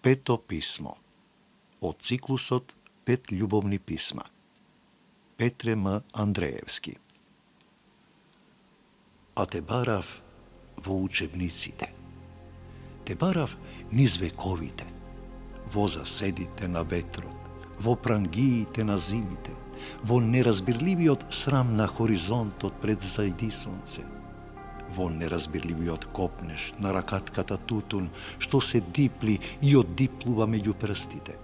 Пето писмо од циклусот 5 љубовни писма. Петре М. Андреевски. А те барав во учебниците. Те барав низ вековите, во заседите на ветрот, во прангиите на зимите, во неразбирливиот срам на хоризонтот пред зајди сонце, во неразбирливиот копнеш на ракатката тутун, што се дипли и оддиплува меѓу прстите,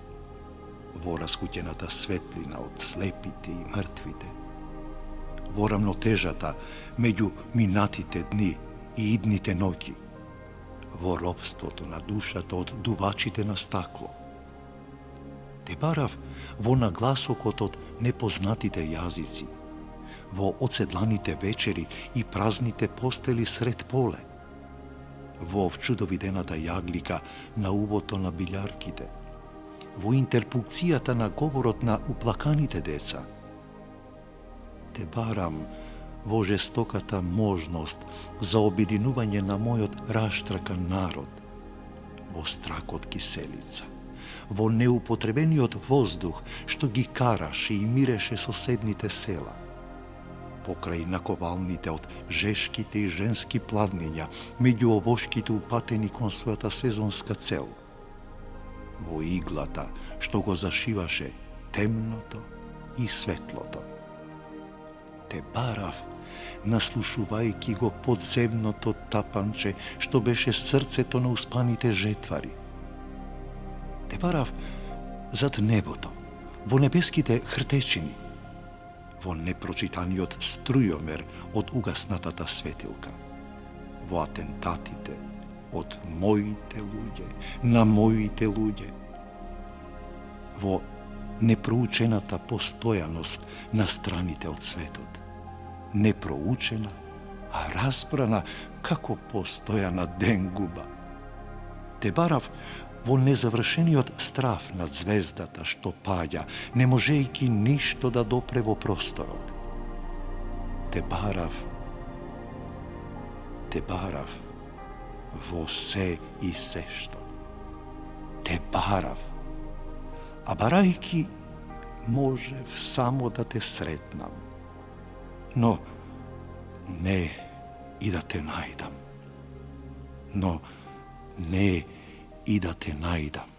во раскуќената светлина од слепите и мртвите, во рамнотежата меѓу минатите дни и идните ноќи, во робството на душата од дувачите на стакло. Те барав во нагласокот од непознатите јазици, во оцедланите вечери и празните постели сред поле, во вчудовидената јаглика на увото на билјарките, во интерпункцијата на говорот на уплаканите деца. Те барам во жестоката можност за обединување на мојот раштракан народ, во стракот киселица, во неупотребениот воздух што ги караше и миреше соседните села, покрај наковалните од жешките и женски пладнења меѓу овошките упатени кон својата сезонска цел, во иглата што го зашиваше темното и светлото. Те барав, наслушувајќи го подземното тапанче што беше срцето на успаните жетвари. Те барав зад небото, во небеските хртечини, во непрочитаниот струјомер од угаснатата светилка, во атентатите од моите луѓе на моите луѓе, во непроучената постојаност на страните од светот, непроучена, а разбрана како постојана денгуба. Те барав во незавршениот страф над звездата што паѓа, не можејќи ништо да допре во просторот. Те барав во се и сешто. Те барав, а барајќи можев само да те сретнам, но не и да те најдам.